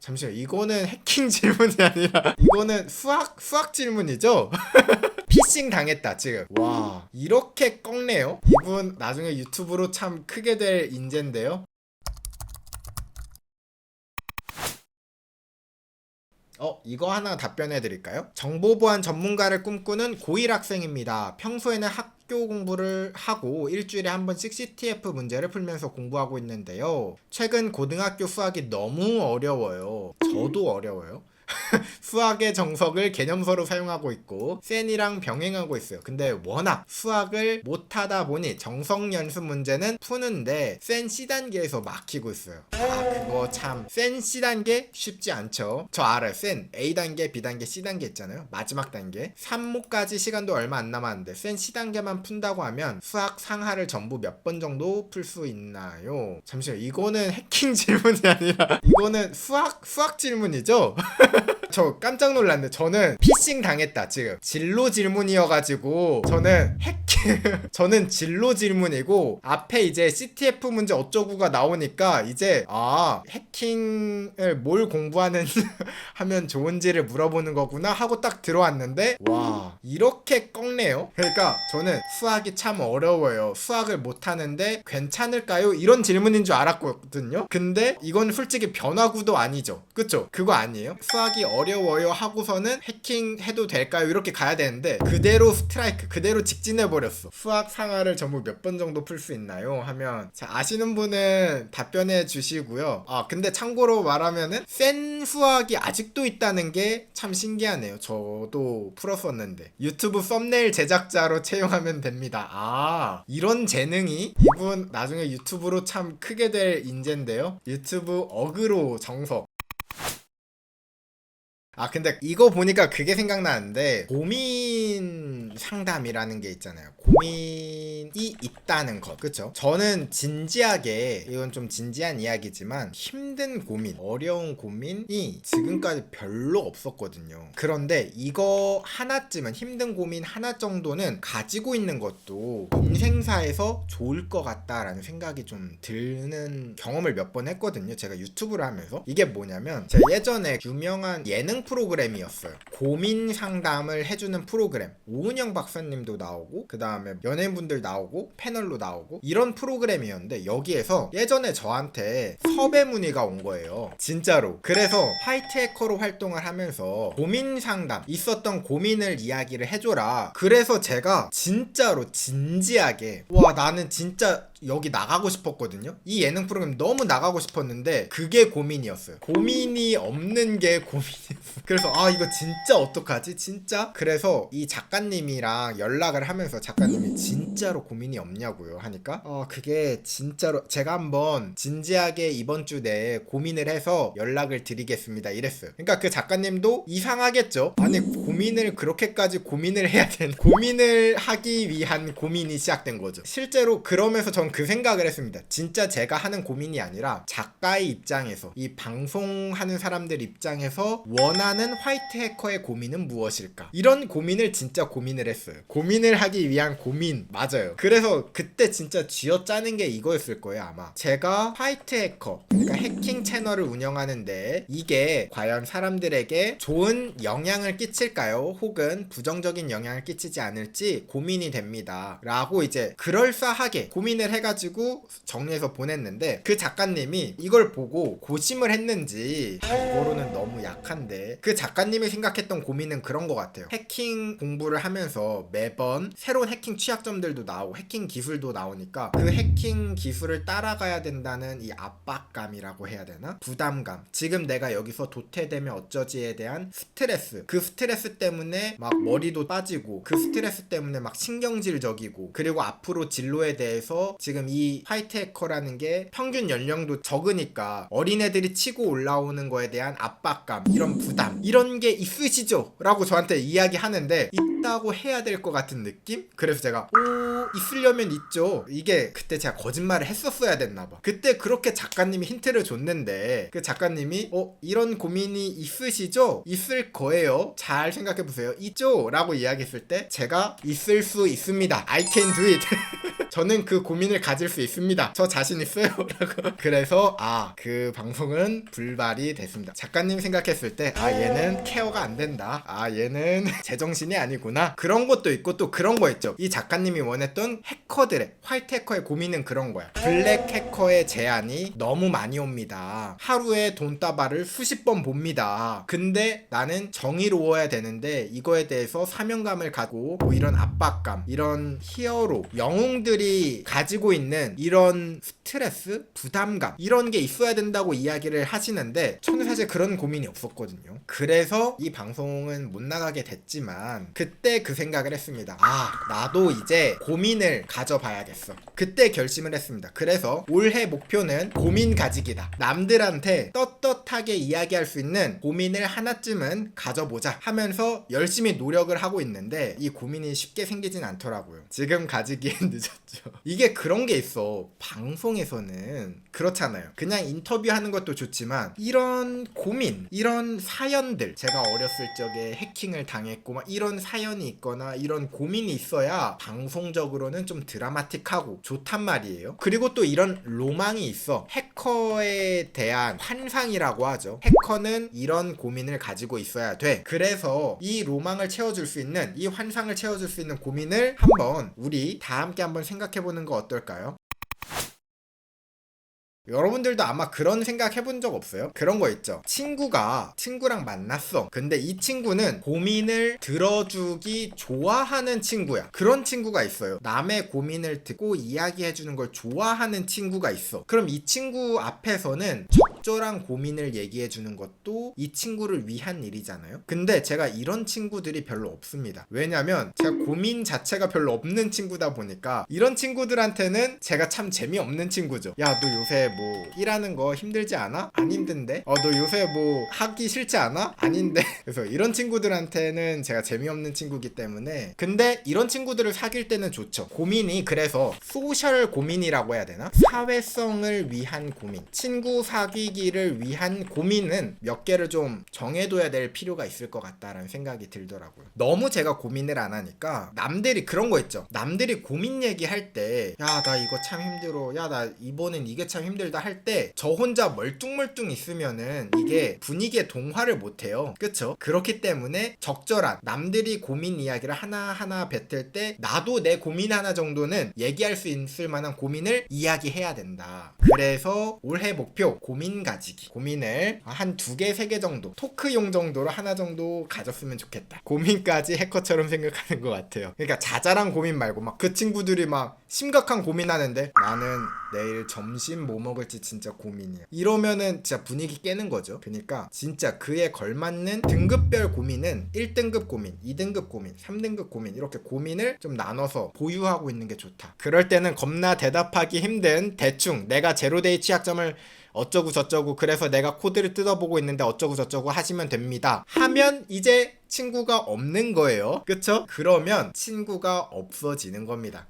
잠시만, 이거는 해킹 질문이 아니라 이거는 수학 질문이죠? 피싱 당했다 지금. 와, 이렇게 꺾네요. 이분 나중에 유튜브로 참 크게 될 인재인데요. 이거 하나 답변해 드릴까요? 정보보안 전문가를 꿈꾸는 고1 학생입니다. 평소에는 학교 공부를 하고 일주일에 한 번씩 CTF 문제를 풀면서 공부하고 있는데요. 최근 고등학교 수학이 너무 어려워요. 저도 어려워요. 수학의 정석을 개념서로 사용하고 있고 센이랑 병행하고 있어요. 근데 워낙 수학을 못하다 보니 정석 연습 문제는 푸는데 센 C단계에서 막히고 있어요. 그거 참 센 C단계 쉽지 않죠. 저 알아요. 센 A단계, B단계, C단계 있잖아요. 마지막 단계 3모까지 시간도 얼마 안 남았는데 센 C단계만 푼다고 하면 수학 상하를 전부 몇 번 정도 풀 수 있나요? 잠시만요. 이거는 해킹 질문이 아니라 이거는 수학 질문이죠? 저 깜짝 놀랐네. 저는 피싱 당했다 지금. 진로 질문이어가지고 저는 저는 진로 질문이고 앞에 이제 CTF 문제 어쩌구가 나오니까 이제 해킹을 뭘 공부하는 하면 좋은지를 물어보는 거구나 하고 딱 들어왔는데 와, 이렇게 꺾네요. 그러니까 저는 수학이 참 어려워요. 수학을 못하는데 괜찮을까요? 이런 질문인 줄 알았거든요. 근데 이건 솔직히 변화구도 아니죠. 그쵸? 그거 아니에요? 수학이 어려워요 하고서는 해킹해도 될까요? 이렇게 가야 되는데 그대로 스트라이크, 그대로 직진해버렸어. 수학 상하를 전부 몇 번 정도 풀 수 있나요? 하면 자, 아시는 분은 답변해 주시고요. 근데 참고로 말하면은 센 수학이 아직도 있다는 게 참 신기하네요. 저도 풀었었는데 유튜브 썸네일 제작자로 채용하면 됩니다. 이런 재능이 이분 나중에 유튜브로 참 크게 될 인재인데요. 유튜브 어그로 정석. 근데 이거 보니까 그게 생각나는데 고민 상담이라는 게 있잖아요. 고민이 있다는 것, 그쵸? 저는 진지하게, 이건 좀 진지한 이야기지만 힘든 고민, 어려운 고민이 지금까지 별로 없었거든요. 그런데 이거 하나쯤은, 힘든 고민 하나 정도는 가지고 있는 것도 인생사에서 좋을 것 같다라는 생각이 좀 드는 경험을 몇 번 했거든요. 제가 유튜브를 하면서. 이게 뭐냐면 제가 예전에 유명한 예능 프로그램이었어요. 고민 상담을 해주는 프로그램. 오은영 박사님도 나오고 그 다음에 연예인분들 나오고 패널로 나오고 이런 프로그램이었는데 여기에서 예전에 저한테 섭외 문의가 온 거예요. 진짜로. 그래서 화이트 해커로 활동을 하면서 고민 상담, 있었던 고민을 이야기를 해줘라. 그래서 제가 진짜로 진지하게 나는 진짜 여기 나가고 싶었거든요. 이 예능 프로그램 너무 나가고 싶었는데 그게 고민이었어요. 고민이 없는 게 고민이었어요. 그래서 이거 진짜 어떡하지? 진짜? 그래서 이 작가님이랑 연락을 하면서 작가님이 진짜로 고민이 없냐고요 하니까 그게 진짜로 제가 한번 진지하게 이번 주 내에 고민을 해서 연락을 드리겠습니다 이랬어요. 그러니까 그 작가님도 이상하겠죠? 아니 고민을 그렇게까지 고민을 해야 되는, 고민을 하기 위한 고민이 시작된 거죠. 실제로 그러면서 전 그 생각을 했습니다. 진짜 제가 하는 고민이 아니라 작가의 입장에서, 이 방송하는 사람들 입장에서 원하는 화이트 해커의 고민은 무엇일까? 이런 고민을 진짜 고민을 했어요. 고민을 하기 위한 고민. 맞아요. 그래서 그때 진짜 쥐어짜는 게 이거였을 거예요 아마. 제가 화이트 해커, 그러니까 해킹 채널을 운영하는데 이게 과연 사람들에게 좋은 영향을 끼칠까요? 혹은 부정적인 영향을 끼치지 않을지 고민이 됩니다 라고 이제 그럴싸하게 고민을 해가지고 정리해서 보냈는데 그 작가님이 이걸 보고 고심을 했는지, 이거로는 너무 약한데, 그 작가님이 생각했던 고민은 그런 것 같아요. 해킹 공부를 하면서 매번 새로운 해킹 취약점들도 나오고 해킹 기술도 나오니까 그 해킹 기술을 따라가야 된다는 이 압박감이라고 해야 되나? 부담감. 지금 내가 여기서 도태되면 어쩌지에 대한 스트레스. 그 스트레스 때문에 막 머리도 빠지고 그 스트레스 때문에 막 신경질적이고, 그리고 앞으로 진로에 대해서 지금 이 화이트 해커라는 게 평균 연령도 적으니까 어린애들이 치고 올라오는 거에 대한 압박감, 이런 부담, 이런 게 있으시죠? 라고 저한테 이야기하는데 있다고 해야 될 것 같은 느낌? 그래서 제가 있으려면 있죠. 이게 그때 제가 거짓말을 했었어야 됐나봐. 그때 그렇게 작가님이 힌트를 줬는데 그 작가님이 이런 고민이 있으시죠? 있을 거예요. 잘 생각해보세요. 있죠? 라고 이야기했을 때 제가 있을 수 있습니다. I can do it. 저는 그 고민을 가질 수 있습니다. 저 자신 있어요. 라고. 그래서 그 방송은 불발이 됐습니다. 작가님 생각했을 때 얘는 케어가 안 된다. 얘는 제정신이 아니구나. 그런 것도 있고 또 그런 거 있죠. 이 작가님이 원했던 해커들의 화이트 해커의 고민은 그런 거야. 블랙 해커의 제안이 너무 많이 옵니다. 하루에 돈다발을 수십 번 봅니다. 근데 나는 정의로워야 되는데 이거에 대해서 사명감을 갖고 뭐 이런 압박감, 이런 히어로, 영웅들이 가지고 있는 이런 스트레스, 부담감 이런 게 있어야 된다고 이야기를 하시는데 저는 사실 그런 고민이 없었거든요. 그래서 이 방송은 못 나가게 됐지만 그때 그 생각을 했습니다. 나도 이제 고민을 가져봐야겠어. 그때 결심을 했습니다. 그래서 올해 목표는 고민 가지기다. 남들한테 떳떳하게 이야기할 수 있는 고민을 하나쯤은 가져보자 하면서 열심히 노력을 하고 있는데 이 고민이 쉽게 생기진 않더라고요. 지금 가지기엔 늦었죠. 이게 그런 게 있어. 방송에서는 그렇잖아요. 그냥 인터뷰하는 것도 좋지만 이런 고민, 이런 사연들, 제가 어렸을 적에 해킹을 당했고 막 이런 사연이 있거나 이런 고민이 있어야 방송적으로는 좀 드라마틱하고 좋단 말이에요. 그리고 또 이런 로망이 있어. 해커에 대한 환상이라고 하죠. 해커는 이런 고민을 가지고 있어야 돼. 그래서 이 로망을 채워줄 수 있는, 이 환상을 채워줄 수 있는 고민을 한번 우리 다 함께 한번 생각해보는 거 어떨까요? 여러분들도 아마 그런 생각 해본 적 없어요? 그런 거 있죠. 친구랑 만났어. 근데 이 친구는 고민을 들어주기 좋아하는 친구야. 그런 친구가 있어요. 남의 고민을 듣고 이야기해주는 걸 좋아하는 친구가 있어. 그럼 이 친구 앞에서는 적절한 고민을 얘기해주는 것도 이 친구를 위한 일이잖아요. 근데 제가 이런 친구들이 별로 없습니다. 왜냐면 제가 고민 자체가 별로 없는 친구다 보니까 이런 친구들한테는 제가 참 재미없는 친구죠. 야, 너 요새 뭐 일하는 거 힘들지 않아? 안 힘든데? 너 요새 뭐 하기 싫지 않아? 아닌데? 그래서 이런 친구들한테는 제가 재미없는 친구기 때문에, 근데 이런 친구들을 사귈 때는 좋죠. 고민이 그래서 소셜 고민이라고 해야 되나? 사회성을 위한 고민, 친구 사귀기를 위한 고민은 몇 개를 좀 정해둬야 될 필요가 있을 것 같다라는 생각이 들더라고요. 너무 제가 고민을 안 하니까 남들이 그런 거 있죠. 남들이 고민 얘기할 때 야, 나 이거 참 힘들어. 야, 나 이번엔 이게 참 힘들다 할 때 저 혼자 멀뚱멀뚱 있으면은 이게 분위기에 동화를 못해요. 그쵸? 그렇기 때문에 적절한 남들이 고민 이야기를 하나하나 뱉을 때 나도 내 고민 하나 정도는 얘기할 수 있을 만한 고민을 이야기해야 된다. 그래서 올해 목표 고민 가지기. 고민을 한 2개, 3개 정도 토크용 정도로 하나 정도 가졌으면 좋겠다. 고민까지 해커처럼 생각하는 것 같아요. 그러니까 자잘한 고민 말고 막 그 친구들이 막 심각한 고민하는데 나는 내일 점심 뭐 먹을지 진짜 고민이야. 이러면은 진짜 분위기 깨는 거죠. 그러니까 진짜 그에 걸맞는 등급별 고민은 1등급 고민, 2등급 고민, 3등급 고민 이렇게 고민을 좀 나눠서 보유하고 있는 게 좋다. 그럴 때는 겁나 대답하기 힘든 대충 내가 제로데이 취약점을 어쩌고 저쩌고 그래서 내가 코드를 뜯어보고 있는데 어쩌고 저쩌고 하시면 됩니다. 하면 이제 친구가 없는 거예요. 그쵸? 그러면 친구가 없어지는 겁니다.